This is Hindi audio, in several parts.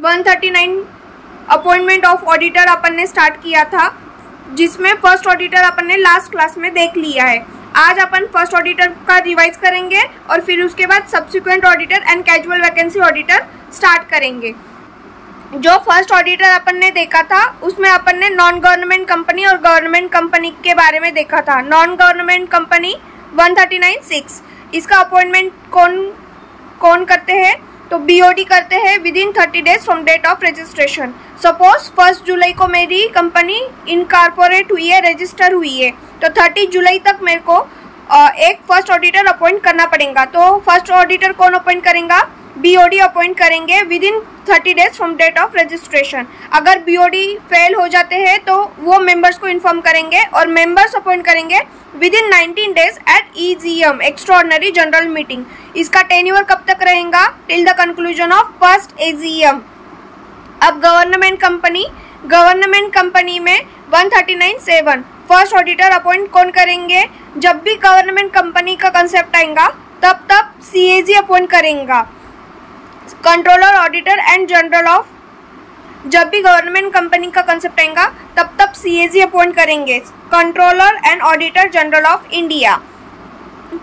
139 अपॉइंटमेंट ऑफ ऑडिटर अपन ने स्टार्ट किया था, जिसमें फर्स्ट ऑडिटर अपन ने लास्ट क्लास में देख लिया है। आज अपन फर्स्ट ऑडिटर का रिवाइज करेंगे और फिर उसके बाद subsequent auditor and casual vacancy auditor start करेंगे। जो फर्स्ट ऑडिटर अपन ने देखा था उसमें अपन ने नॉन गवर्नमेंट कंपनी और गवर्नमेंट कंपनी के बारे में देखा था। नॉन गवर्नमेंट कंपनी 139(6), इसका अपॉइंटमेंट कौन करते हैं? तो बीओडी करते हैं within 30 days from date of registration. Suppose 1 जुलाई को मेरी कंपनी इनकॉर्पोरेट हुई है, रजिस्टर हुई है, तो 30 जुलाई तक मेरे को एक फर्स्ट ऑडिटर अपॉइंट करना पड़ेगा। तो फर्स्ट ऑडिटर कौन अपॉइंट करेगा? बीओडी अपॉइंट करेंगे within 30 days from date of registration. अगर बीओडी फेल हो जाते हैं तो वो मेंबर्स को इन्फॉर्म करेंगे और मेंबर्स अपॉइंट करेंगे within 19 days at EGM, extraordinary general meeting. इसका टेन्योर कब तक रहेगा? Till the conclusion of first AGM। अब गवर्नमेंट कंपनी में 139(7), फर्स्ट ऑडिटर अपॉइंट कौन करेंगे? जब भी गवर्नमेंट कंपनी का कंसेप्ट आएगा तब CAG अपॉइंट करेगा, controller auditor and general of. जब भी गवर्नमेंट कंपनी का कंसेप्ट आएगा तब CAG अपॉइंट करेंगे, controller and auditor general of India.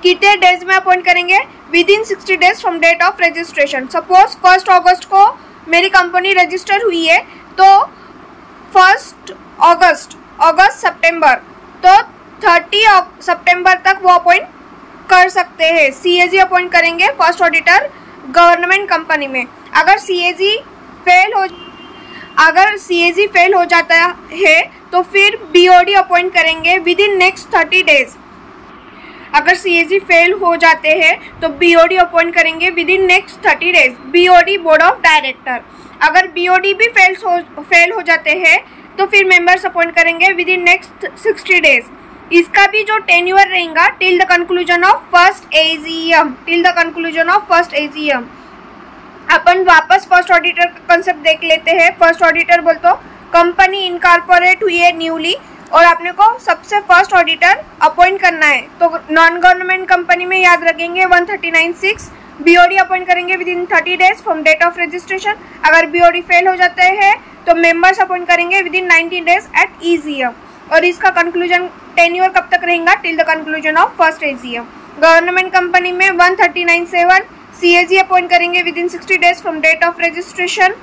कितने डेज में अपॉइंट करेंगे? Within 60 days from date of registration. Suppose 1 अगस्त को मेरी कंपनी रजिस्टर हुई है, तो 1 अगस्त सितंबर, तो 30 सितंबर तक वो अपॉइंट कर सकते हैं। CAG अपॉइंट करेंगे फर्स्ट ऑडिटर गवर्नमेंट कंपनी में। अगर CAG फेल हो जाता है तो फिर BOD अपॉइंट करेंगे विद इन नेक्स्ट 30 डेज। अगर CAG फेल हो जाते हैं तो BOD अपॉइंट करेंगे within next 30 days, BOD board of director. अगर BOD भी फेल हो जाते हैं तो फिर मेंबर्स अपॉइंट करेंगे विद इन नेक्स्ट 60 डेज। इसका भी जो टेन्योर रहेगा till the conclusion of first AGM। अपन वापस फर्स्ट ऑडिटर का कंसेप्ट देख लेते हैं। फर्स्ट ऑडिटर बोल तो कंपनी इनकॉर्पोरेट हुई है न्यूली और आपने को सबसे फर्स्ट ऑडिटर अपॉइंट करना है। तो नॉन गवर्नमेंट कंपनी में याद रखेंगे 139(6), BOD अपॉइंट करेंगे within 30 days from date of registration. अगर BOD फेल हो जाते हैं तो मेंबर्स अपॉइंट करेंगे within 19 days at EGM। और इसका कंक्लूजन टेन्योर कब तक रहेगा? Till the conclusion of first AGM। Government company में 139(7), CAG अपॉइंट करेंगे within 60 days from date of registration.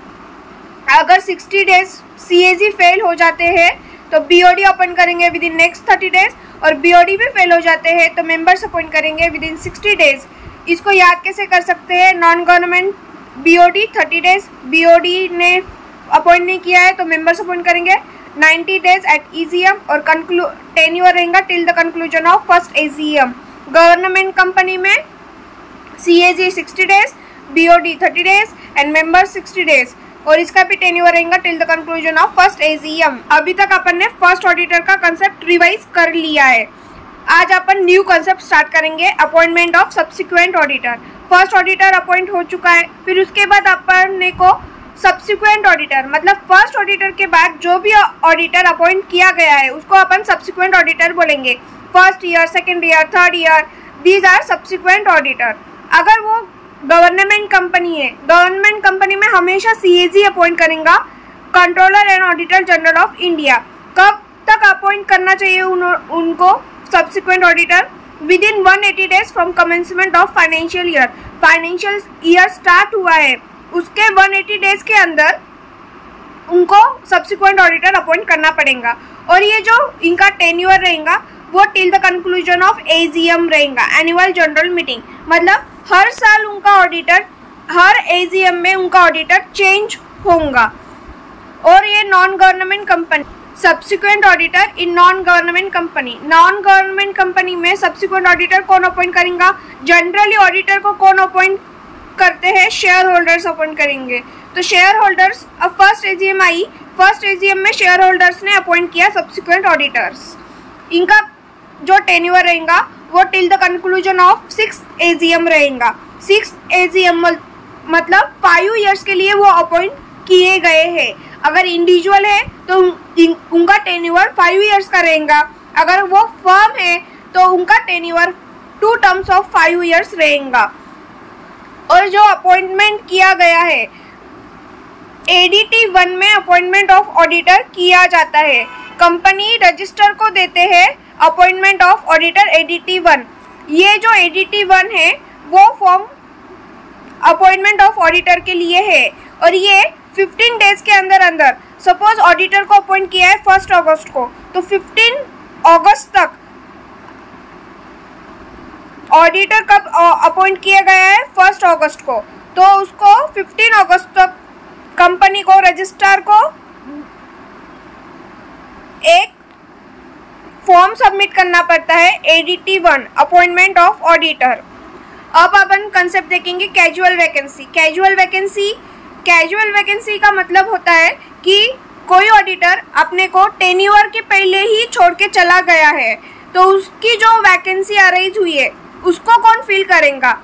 अगर 60 डेज CAG फेल हो जाते हैं तो BOD अपॉइंट करेंगे विद इन नेक्स्ट 30 डेज, और BOD भी फेल हो जाते हैं तो मेंबर्स अपॉइंट करेंगे विद इन 60 डेज। इसको याद कैसे कर सकते हैं? Non government BOD 30 days, BOD ने अपॉइंट नहीं किया है तो मेंबर्स अपॉइंट करेंगे 90 डेज एट EGM और टेन्योर रहेगा till the conclusion of first AGM। Government company में CAG 60 days, BOD 30 days and members 60 days, और इसका भी टेन्योर रहेगा till the conclusion of first AGM। अभी तक अपन ने फर्स्ट ऑडिटर का कंसेप्ट रिवाइज कर लिया है। आज अपन न्यू कंसेप्ट स्टार्ट करेंगे, appointment of subsequent auditor. First auditor appoint हो चुका है, फिर उसके बाद अपन को सब्सिक्वेंट ऑडिटर, मतलब फर्स्ट ऑडिटर के बाद जो भी ऑडिटर अपॉइंट किया गया है उसको अपन सब्सिक्वेंट ऑडिटर बोलेंगे। First year, second year, third year, these are subsequent auditor. अगर वो गवर्नमेंट कंपनी है, गवर्नमेंट कंपनी में हमेशा CAG अपॉइंट करेगा, controller and auditor general of India. कब तक अपॉइंट करना चाहिए उनको subsequent auditor? Within 180 days from commencement of financial year. Financial year start हुआ है उसके 180 डेज के अंदर उनको सब्सिक्वेंट ऑडिटर अपॉइंट करना पड़ेगा। और ये जो इनका टेन्योर रहेगा वो till the conclusion of AGM रहेगा, एनुअल जनरल मीटिंग। मतलब हर साल उनका ऑडिटर, हर AGM में उनका ऑडिटर चेंज होगा। और ये non government company, subsequent auditor in non government company में सब्सिक्वेंट ऑडिटर कौन अपॉइंट करेगा? जनरली ऑडिटर को कौन अपॉइंट करते हैं? शेयर होल्डर्स अपॉइंट करेंगे। तो शेयर होल्डर्स, अब फर्स्ट AGM आई, फर्स्ट AGM में शेयर होल्डर्स ने अपॉइंट किया सब्सिक्वेंट ऑडिटर्स। इनका जो टेन्योर रहेगा वो till the conclusion of 6th AGM रहेगा। 6th AGM मतलब 5 ईयर्स के लिए वो अपॉइंट किए गए हैं। अगर इंडिविजुअल है तो उनका टेन्योर 5 ईयर्स का रहेगा। अगर वो फर्म है तो उनका टेन्योर 2 टर्म्स ऑफ 5 ईयर्स रहेगा। और जो अपॉइंटमेंट किया गया है ADT 1 में अपॉइंटमेंट ऑफ ऑडिटर किया जाता है। कंपनी रजिस्टर को देते हैं अपॉइंटमेंट ऑफ ऑडिटर ADT 1। ये जो ADT 1 है वो फॉर्म अपॉइंटमेंट ऑफ ऑडिटर के लिए है और ये 15 डेज के अंदर अंदर, सपोज ऑडिटर को अपॉइंट किया है 1 अगस्त को, तो 15 अगस्त तक ऑडिटर कब अपॉइंट किया गया है 1 अगस्त को, तो उसको 15 अगस्त तक कंपनी को रजिस्ट्रार को एक फॉर्म सबमिट करना पड़ता है ADT 1 अपॉइंटमेंट ऑफ ऑडिटर। अब अपन कंसेप्ट देखेंगे कैजुअल वैकेंसी। कैजुअल वैकेंसी का मतलब होता है कि कोई ऑडिटर अपने को टेन्योर के पहले ही छोड़ के चला गया है, तो उसकी जो वैकेंसी अराइज हुई है उसको कौन फिल करेगा।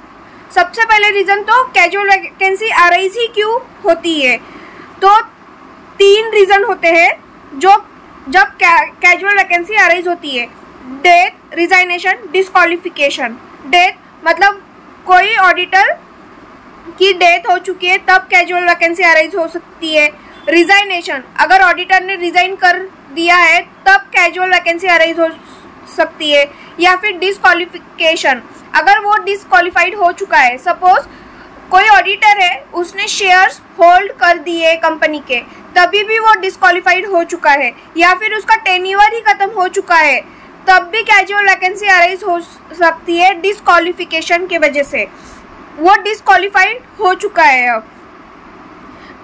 सबसे पहले रीज़न तो कैजुअल वैकेंसी अराइज ही क्यों होती है, तो 3 रीज़न होते हैं जो जब कैजुअल वैकेंसी अराइज होती है। Death, resignation, disqualification. डेथ मतलब कोई ऑडिटर की डेथ हो चुकी है तब कैजुअल वैकेंसी अराइज हो सकती है। रिजाइनेशन, अगर ऑडिटर ने रिजाइन कर दिया है तब कैजुअल वैकेंसी अराइज हो सकती है। या फिर डिस्क्वालिफिकेशन, अगर वो डिस्क्वालिफाइड हो चुका है, सपोज कोई ऑडिटर है उसने शेयर्स होल्ड कर दिए कंपनी के, तभी भी वो डिस्क्वालिफाइड हो चुका है, या फिर उसका टेन्योर ही खत्म हो चुका है, तब भी कैजुअल वैकेंसी अराइज हो सकती है डिस्क्वालिफिकेशन के वजह से, वो डिस्क्वालिफाइड हो चुका है अब।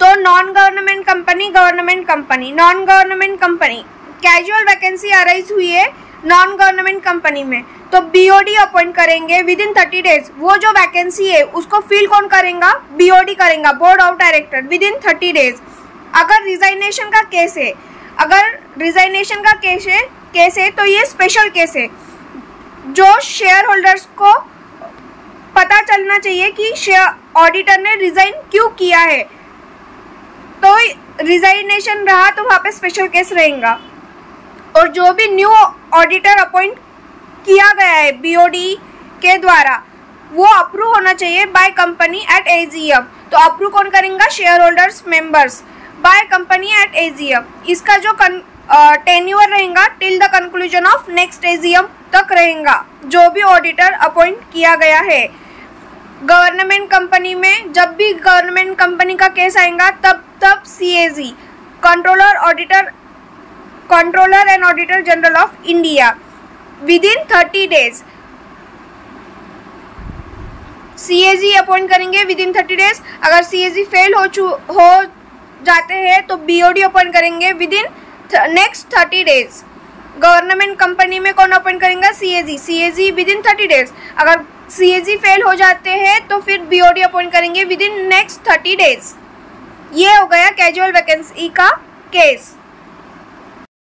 तो non government company, government company. Non government company, casual vacancy arise हुई है नॉन गवर्नमेंट कंपनी में, तो BOD अपॉइंट करेंगे विद इन 30 डेज। वो जो वैकेंसी है उसको फिल कौन करेगा, BOD करेगा, board of director, with in 30 days. अगर रिजाइनेशन का केस है, केस है तो ये स्पेशल केस है, जो शेयर होल्डर्स को पता चलना चाहिए कि ऑडिटर ने रिजाइन क्यों किया है, तो रिजाइनेशन रहा तो वहाँ पे स्पेशल केस रहेगा। और जो भी न्यू ऑडिटर अपॉइंट किया गया है BOD के द्वारा, वो अप्रूव होना चाहिए बाय कंपनी एट AGM। तो अप्रूव कौन करेंगे, share holders members by company at AGM। इसका जो टेन्योर रहेगा till the conclusion of next AGM तक रहेगा, जो भी ऑडिटर अपॉइंट किया गया है। गवर्नमेंट कंपनी में जब भी गवर्नमेंट कंपनी का केस आएगा तब CAG, controller and auditor general of India, within 30 days CAG appoint करेंगे विद इन 30 डेज। अगर CAG फेल हो जाते हैं तो BOD अपॉइंट करेंगे within next 30 days. Government company में कौन अपॉइंट करेंगे, CAG विद इन 30 डेज। अगर CAG फेल हो जाते हैं तो फिर BOD अपॉइंट करेंगे विद इन नेक्स्ट 30 डेज। ये हो गया कैजुअल वैकेंसी का केस।